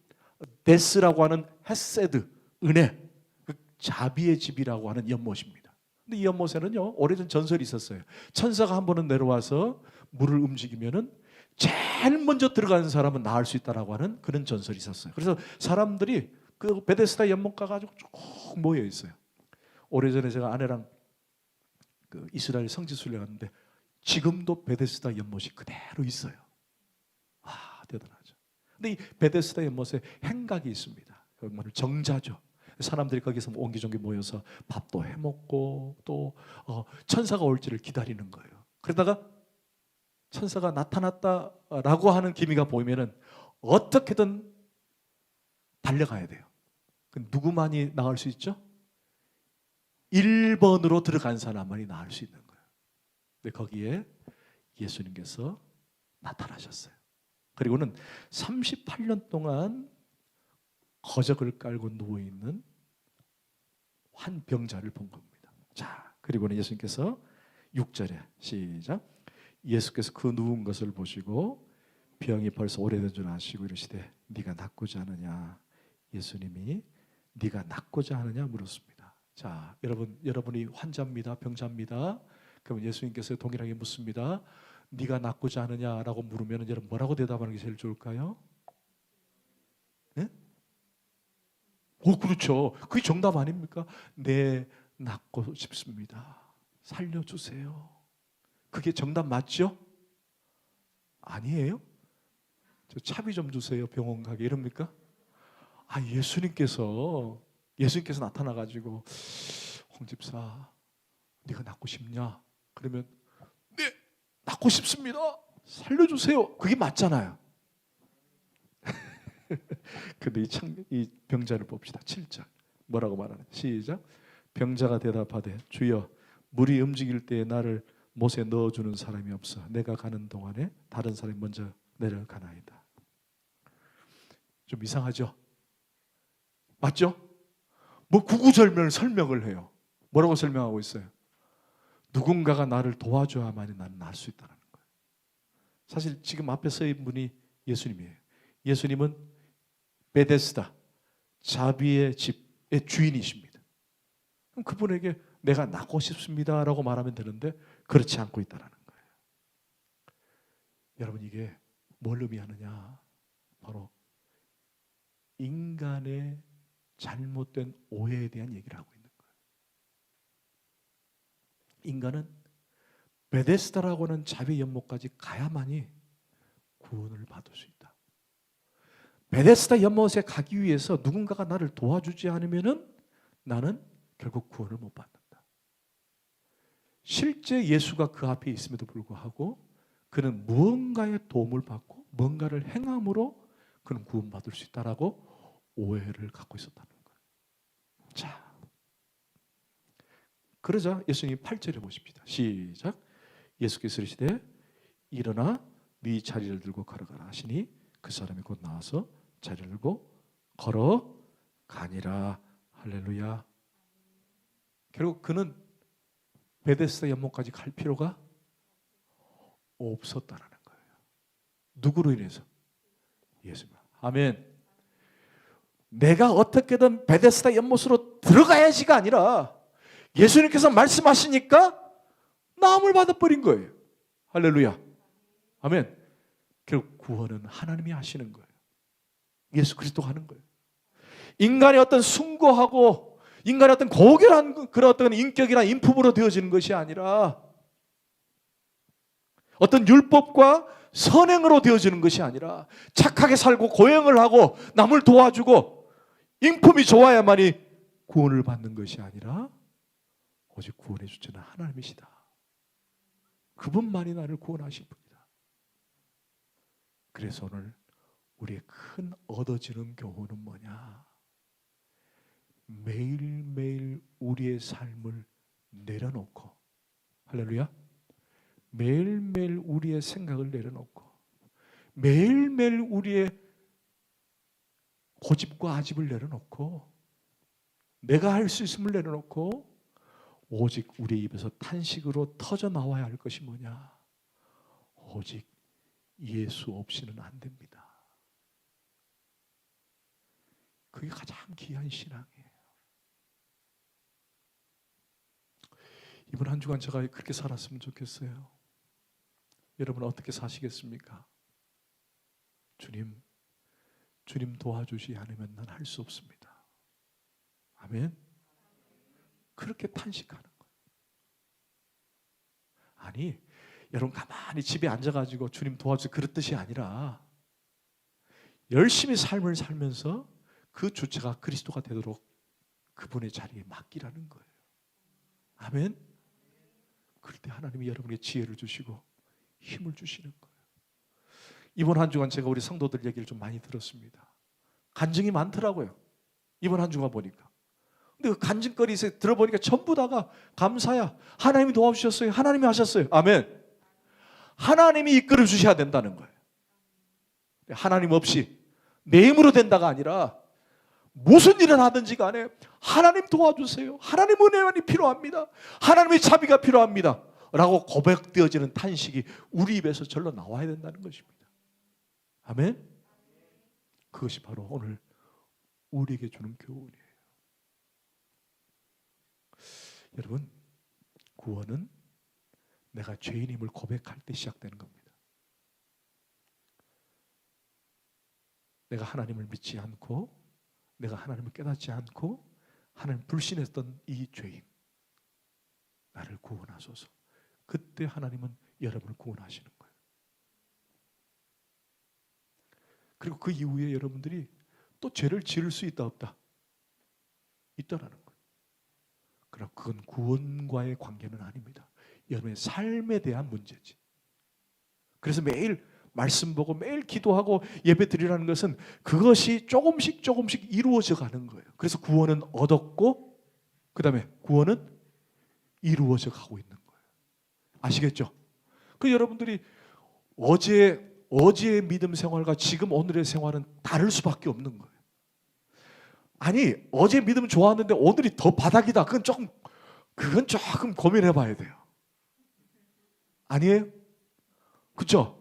데스라고 하는 헤세드, 은혜, 그 자비의 집이라고 하는 연못입니다. 근데 이 연못에는요 오래전 전설이 있었어요. 천사가 한 번은 내려와서 물을 움직이면은 제일 먼저 들어가는 사람은 나을 수 있다라고 하는 그런 전설이 있었어요. 그래서 사람들이 그 베데스다 연못 가가지고 쭉 모여 있어요. 오래전에 제가 아내랑 그 이스라엘 성지순례 갔는데 지금도 베데스다 연못이 그대로 있어요. 와, 대단하죠. 근데 이 베데스다 연못에 행각이 있습니다. 그건 정자죠. 사람들이 거기서 옹기종기 모여서 밥도 해먹고 또 천사가 올지를 기다리는 거예요. 그러다가 천사가 나타났다라고 하는 기미가 보이면은 어떻게든 달려가야 돼요. 누구만이 나을 수 있죠? 1번으로 들어간 사람만이 나을 수 있는 거예요. 근데 거기에 예수님께서 나타나셨어요. 그리고는 38년 동안 거적을 깔고 누워있는 한 병자를 본 겁니다. 자, 그리고는 예수님께서 6절에 시작. 예수께서 그 누운 것을 보시고 병이 벌써 오래된 줄 아시고 이르시되 네가 낫고자 하느냐. 예수님이 네가 낫고자 하느냐 물었습니다. 자, 여러분이 환자입니다. 병자입니다. 그럼 예수님께서 동일하게 묻습니다. 네가 낫고자 하느냐라고 물으면 여러분 뭐라고 대답하는 게 제일 좋을까요? 네? 그렇죠. 그게 정답 아닙니까? 네, 낫고 싶습니다. 살려주세요. 그게 정답 맞죠? 아니에요? 저 차비 좀 주세요. 병원 가게 이럽니까? 예수님께서 나타나가지고 홍 집사, 네가 낫고 싶냐? 그러면 네, 낫고 싶습니다. 살려주세요. 그게 맞잖아요. 근데 이 병자를 봅시다. 7절 뭐라고 말하는? 시작. 병자가 대답하되 주여 물이 움직일 때에 나를 못에 넣어주는 사람이 없어 내가 가는 동안에 다른 사람이 먼저 내려가나이다. 좀 이상하죠? 맞죠? 뭐 구구절절 설명을 해요. 뭐라고 설명하고 있어요? 누군가가 나를 도와줘야만이 나는 날 수 있다는 거예요. 사실 지금 앞에 서 있는 분이 예수님이에요. 예수님은 베데스다 자비의 집의 주인이십니다. 그럼 그분에게 내가 낫고 싶습니다라고 말하면 되는데 그렇지 않고 있다는 거예요. 여러분 이게 뭘 의미하느냐? 바로 인간의 잘못된 오해에 대한 얘기를 하고 있는 거예요. 인간은 베데스다라고 하는 자비의 연못까지 가야만이 구원을 받을 수 있다. 베데스다 연못에 가기 위해서 누군가가 나를 도와주지 않으면은 나는 결국 구원을 못 받는다. 실제 예수가 그 앞에 있음에도 불구하고 그는 무언가의 도움을 받고 뭔가를 행함으로 그는 구원받을 수 있다라고 오해를 갖고 있었다는 거예요. 자, 그러자 예수님 8절에 보십니다. 시작. 예수께서 이르시되 일어나 네 자리를 들고 걸어가라 하시니 그 사람이 곧 나와서 자리를 들고 걸어가니라. 할렐루야. 결국 그는 베데스다 연못까지 갈 필요가 없었다는 거예요. 누구로 인해서? 예수님. 아멘. 내가 어떻게든 베데스다 연못으로 들어가야지가 아니라 예수님께서 말씀하시니까 나음을 받아버린 거예요. 할렐루야. 아멘. 결국 구원은 하나님이 하시는 거예요. 예수 그리스도가 하는 거예요. 인간의 어떤 숭고하고 인간의 어떤 고결한 그런 어떤 인격이나 인품으로 되어지는 것이 아니라 어떤 율법과 선행으로 되어지는 것이 아니라 착하게 살고 고행을 하고 남을 도와주고 인품이 좋아야만이 구원을 받는 것이 아니라 오직 구원해 주시는 하나님이시다. 그분만이 나를 구원하실 분이다. 그래서 오늘 우리의 큰 얻어지는 교훈은 뭐냐? 매일매일 우리의 삶을 내려놓고, 할렐루야, 매일매일 우리의 생각을 내려놓고 매일매일 우리의 고집과 아집을 내려놓고 내가 할 수 있음을 내려놓고 오직 우리 입에서 탄식으로 터져 나와야 할 것이 뭐냐? 오직 예수 없이는 안 됩니다. 그게 가장 귀한 신앙이에요. 이번 한 주간 제가 그렇게 살았으면 좋겠어요. 여러분 어떻게 사시겠습니까? 주님 도와주시 않으면 난 할 수 없습니다. 아멘. 그렇게 탄식하는 거예요. 아니, 여러분 가만히 집에 앉아가지고 주님 도와주세요 그런 뜻이 아니라 열심히 삶을 살면서 그 주체가 그리스도가 되도록 그분의 자리에 맡기라는 거예요. 아멘. 그럴 때 하나님이 여러분에게 지혜를 주시고 힘을 주시는 거예요. 이번 한 주간 제가 우리 성도들 얘기를 좀 많이 들었습니다. 간증이 많더라고요. 이번 한 주간 보니까. 근데 그 간증거리 들어보니까 전부 다가 감사야. 하나님이 도와주셨어요. 하나님이 하셨어요. 아멘. 하나님이 이끌어 주셔야 된다는 거예요. 하나님 없이 내 힘으로 된다가 아니라 무슨 일을 하든지 간에 하나님 도와주세요. 하나님 은혜만이 필요합니다. 하나님의 자비가 필요합니다. 라고 고백되어지는 탄식이 우리 입에서 절로 나와야 된다는 것입니다. 아멘. 그것이 바로 오늘 우리에게 주는 교훈이에요. 여러분, 구원은 내가 죄인임을 고백할 때 시작되는 겁니다. 내가 하나님을 믿지 않고 내가 하나님을 깨닫지 않고 하나님 불신했던 이 죄인, 나를 구원하소서. 그때 하나님은 여러분을 구원하시는 거예요. 그리고 그 이후에 여러분들이 또 죄를 지을 수 있다 없다? 있다라는 거예요. 그럼 그건 구원과의 관계는 아닙니다. 여러분의 삶에 대한 문제지. 그래서 매일 말씀 보고 매일 기도하고 예배 드리라는 것은 그것이 조금씩 이루어져 가는 거예요. 그래서 구원은 얻었고 그 다음에 구원은 이루어져 가고 있는 거예요. 아시겠죠? 그 여러분들이 어제의 믿음 생활과 지금 오늘의 생활은 다를 수밖에 없는 거예요. 아니, 어제 믿음 좋았는데 오늘이 더 바닥이다. 그건 조금 고민해 봐야 돼요. 아니에요? 그렇죠?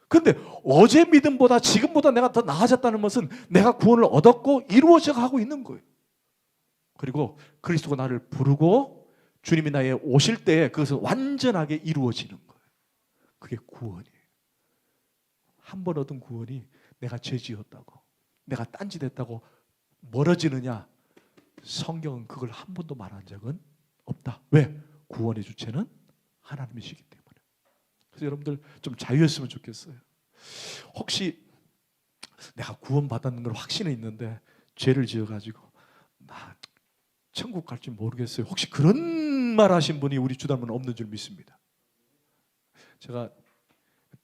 근데 어제 믿음보다 지금보다 내가 더 나아졌다는 것은 내가 구원을 얻었고 이루어져 가고 있는 거예요. 그리고 그리스도가 나를 부르고 주님이 나에 오실 때 그것은 완전하게 이루어지는 거예요. 그게 구원이에요. 한 번 얻은 구원이 내가 죄 지었다고, 내가 딴짓했다고 멀어지느냐? 성경은 그걸 한 번도 말한 적은 없다. 왜? 구원의 주체는 하나님이시기 때문에. 그래서 여러분들 좀 자유했으면 좋겠어요. 혹시 내가 구원받았는 걸 확신이 있는데 죄를 지어가지고 나 천국 갈지 모르겠어요. 혹시 그런 말 하신 분이 우리 주단은 없는 줄 믿습니다. 제가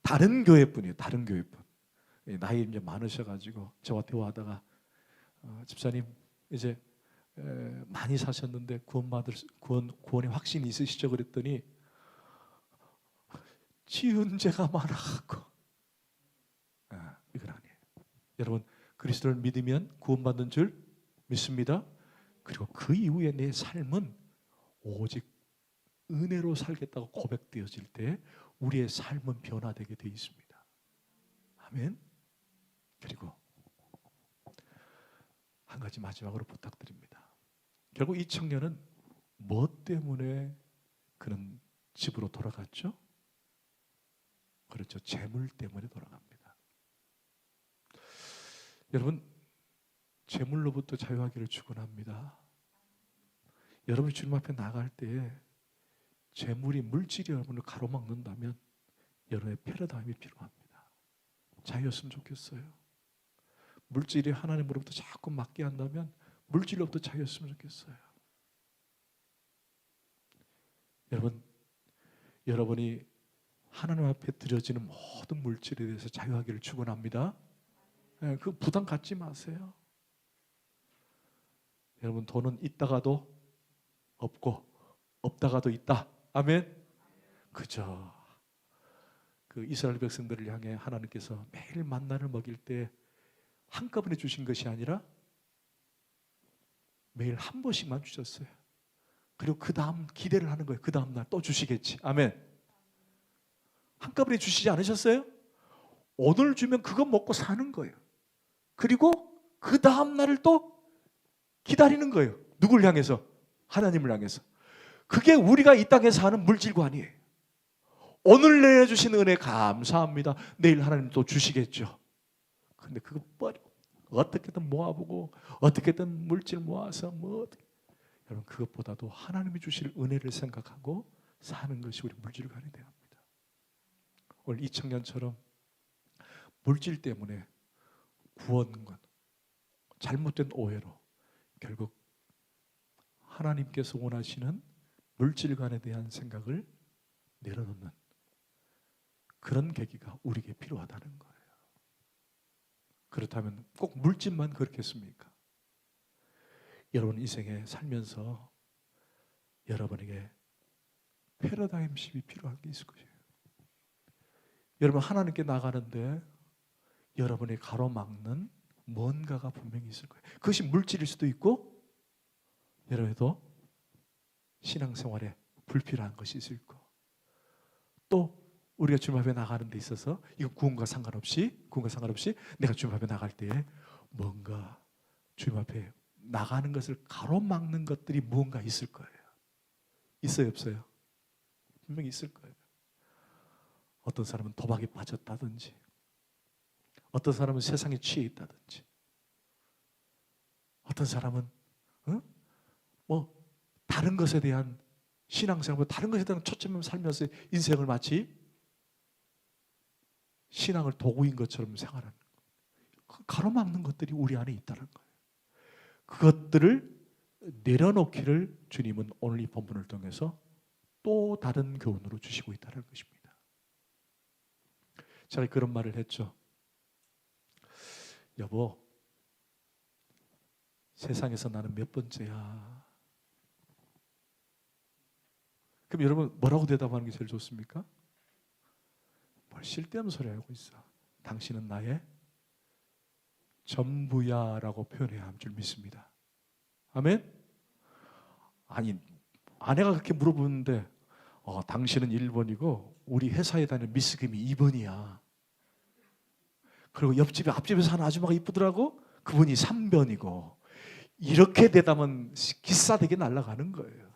다른 교회분이에요. 다른 교회분. 나이 이제 많으셔가지고 저와 대화하다가 집사님 이제 많이 사셨는데 구원의 확신이 있으시죠? 그랬더니 지은 죄가 많아갖고 이건 아니에요. 여러분, 그리스도를 믿으면 구원받는 줄 믿습니다. 그리고 그 이후에 내 삶은 오직 은혜로 살겠다고 고백되어질 때 우리의 삶은 변화되게 되어 있습니다. 아멘. 그리고 한 가지 마지막으로 부탁드립니다. 결국 이 청년은 뭐 때문에 그는 집으로 돌아갔죠? 그렇죠. 재물 때문에 돌아갑니다. 여러분, 재물로부터 자유하기를 축원합니다. 여러분이 주님 앞에 나갈 때 재물이 물질이 여러분을 가로막는다면 여러분의 패러다임이 필요합니다. 자유였으면 좋겠어요. 물질이 하나님으로부터 자꾸 맡게 한다면 물질로부터 자유였으면 좋겠어요. 여러분이 하나님 앞에 드려지는 모든 물질에 대해서 자유하기를 축원합니다. 그 부담 갖지 마세요. 여러분, 돈은 있다가도 없고 없다가도 있다. 아멘. 그죠. 그 이스라엘 백성들을 향해 하나님께서 매일 만나를 먹일 때 한꺼번에 주신 것이 아니라 매일 한 번씩만 주셨어요. 그리고 그 다음 기대를 하는 거예요. 그 다음 날 또 주시겠지. 아멘. 한꺼번에 주시지 않으셨어요? 오늘 주면 그거 먹고 사는 거예요. 그리고 그 다음 날을 또 기다리는 거예요. 누굴 향해서? 하나님을 향해서. 그게 우리가 이 땅에서 하는 물질관이에요. 오늘 내주신 은혜 감사합니다. 내일 하나님 또 주시겠죠. 근데 그거 어떻게든 모아보고 어떻게든 물질 모아서 여러분 그것보다도 하나님이 주실 은혜를 생각하고 사는 것이 우리 물질관이 되어야 합니다. 오늘 이 청년처럼 물질 때문에 구원과 잘못된 오해로 결국 하나님께서 원하시는 물질관에 대한 생각을 내려놓는 그런 계기가 우리에게 필요하다는 거예요. 그렇다면 꼭 물질만 그렇겠습니까? 여러분 인생에 살면서 여러분에게 패러다임십이 필요한 게 있을 것이에요. 여러분 하나님께 나가는데 여러분이 가로막는 뭔가가 분명히 있을 거예요. 그것이 물질일 수도 있고 여러분도 신앙생활에 불필요한 것이 있을 거. 또 우리가 주님 앞에 나가는 데 있어서 이거 구원과 상관없이 내가 주님 앞에 나갈 때에 뭔가 주님 앞에 나가는 것을 가로막는 것들이 무언가 있을 거예요. 있어요, 없어요? 분명히 있을 거예요. 어떤 사람은 도박에 빠졌다든지, 어떤 사람은 세상에 취해 있다든지, 어떤 사람은 다른 것에 대한 신앙생활, 다른 것에 대한 초점을 살면서 인생을 마치 신앙을 도구인 것처럼 생활하는 거예요. 가로막는 것들이 우리 안에 있다는 거예요. 그것들을 내려놓기를 주님은 오늘 이 본문을 통해서 또 다른 교훈으로 주시고 있다는 것입니다. 제가 그런 말을 했죠. 여보, 세상에서 나는 몇 번째야? 그럼 여러분 뭐라고 대답하는 게 제일 좋습니까? 뭘 쓸데없는 소리 하고 있어. 당신은 나의 전부야 라고 표현해야 할 줄 믿습니다. 아멘? 아니, 아내가 그렇게 물어보는데 당신은 1번이고 우리 회사에 다니는 미스김이 2번이야. 그리고 옆집에 앞집에 사는 아줌마가 이쁘더라고? 그분이 3번이고. 이렇게 대답하면 기싸대게 날아가는 거예요.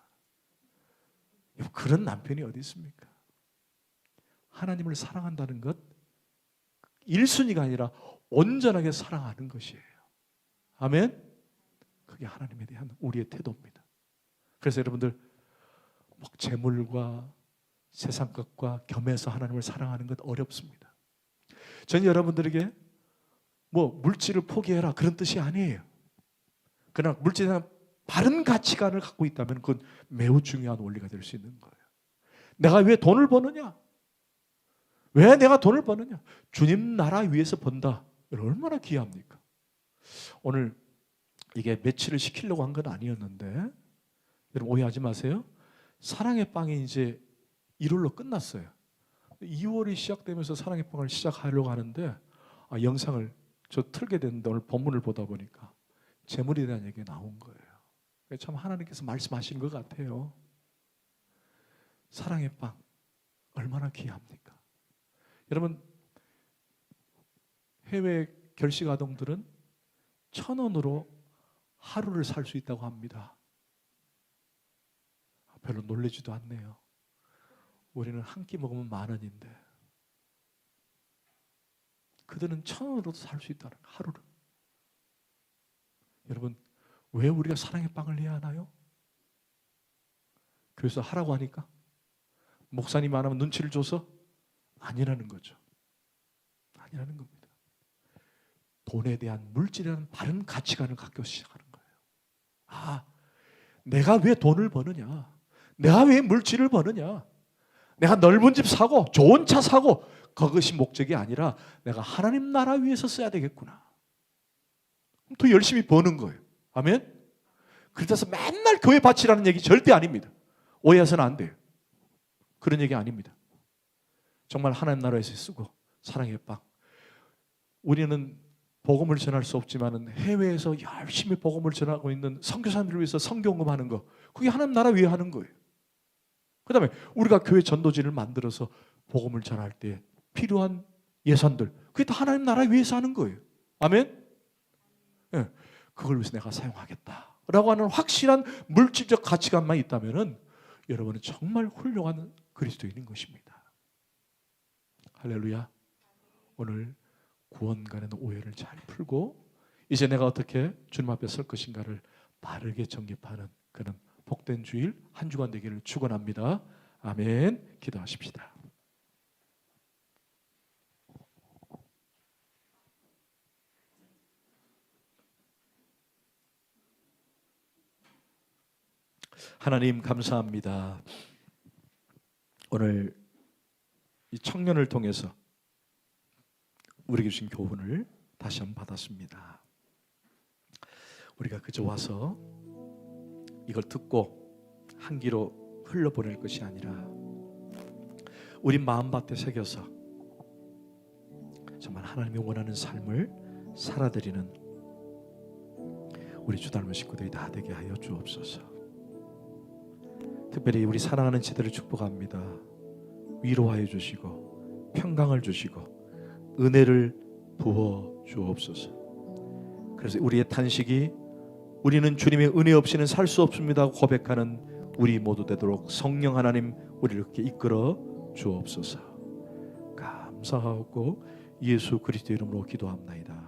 그런 남편이 어디 있습니까? 하나님을 사랑한다는 것 1순위가 아니라 온전하게 사랑하는 것이에요. 아멘? 그게 하나님에 대한 우리의 태도입니다. 그래서 여러분들 재물과 세상 것과 겸해서 하나님을 사랑하는 것 어렵습니다. 저는 여러분들에게 물질을 포기해라 그런 뜻이 아니에요. 그러나 물질에 대한 바른 가치관을 갖고 있다면 그건 매우 중요한 원리가 될 수 있는 거예요. 내가 왜 돈을 버느냐? 왜 내가 돈을 버느냐? 주님 나라 위해서 번다. 얼마나 귀합니까? 오늘 이게 며칠을 시키려고 한 건 아니었는데 여러분 오해하지 마세요. 사랑의 빵이 이제 1월로 끝났어요. 2월이 시작되면서 사랑의 빵을 시작하려고 하는데 영상을 저 틀게 됐는데 오늘 본문을 보다 보니까 재물에 대한 얘기가 나온 거예요. 참 하나님께서 말씀하시는 것 같아요. 사랑의 빵 얼마나 귀합니까? 여러분 해외 결식 아동들은 1,000원으로 하루를 살 수 있다고 합니다. 별로 놀라지도 않네요. 우리는 한 끼 먹으면 10,000원인데 그들은 1,000원으로도 살 수 있다는 거예요. 하루를. 여러분 왜 우리가 사랑의 빵을 해야 하나요? 교회에서 하라고 하니까? 목사님 안 하면 눈치를 줘서? 아니라는 거죠. 아니라는 겁니다. 돈에 대한 물질이라는 바른 가치관을 갖고 시작하는 거예요. 내가 왜 돈을 버느냐? 내가 왜 물질을 버느냐? 내가 넓은 집 사고 좋은 차 사고 그것이 목적이 아니라 내가 하나님 나라 위해서 써야 되겠구나. 더 열심히 버는 거예요. 아멘? 그래서 맨날 교회 바치라는 얘기 절대 아닙니다. 오해해서는 안 돼요. 그런 얘기 아닙니다. 정말 하나님 나라에서 쓰고 사랑의 빵. 우리는 복음을 전할 수 없지만 해외에서 열심히 복음을 전하고 있는 선교사님들을 위해서 선교응금하는 거 그게 하나님 나라 위해 하는 거예요. 그 다음에 우리가 교회 전도지를 만들어서 복음을 전할 때 필요한 예산들 그게 다 하나님 나라 위해서 하는 거예요. 아멘? 네. 그걸 위해서 내가 사용하겠다라고 하는 확실한 물질적 가치관만 있다면 여러분은 정말 훌륭한 그리스도인인 것입니다. 할렐루야. 오늘 구원간의 오해를 잘 풀고 이제 내가 어떻게 주님 앞에 설 것인가를 바르게 정립하는 그런 복된 주일 한 주간 되기를 축원합니다. 아멘. 기도하십시다. 하나님 감사합니다. 오늘 이 청년을 통해서 우리에게 주신 교훈을 다시 한번 받았습니다. 우리가 그저 와서 이걸 듣고 한 귀로 흘러보낼 것이 아니라 우리 마음밭에 새겨서 정말 하나님이 원하는 삶을 살아드리는 우리 주 닮은 식구들이 다 되게 하여 주옵소서. 특별히 우리 사랑하는 지대를 축복합니다. 위로하여 주시고 평강을 주시고 은혜를 부어 주옵소서. 그래서 우리의 탄식이 우리는 주님의 은혜 없이는 살 수 없습니다 고백하는 우리 모두 되도록 성령 하나님 우리를 이렇게 이끌어 주옵소서. 감사하고 예수 그리스도 이름으로 기도합나이다.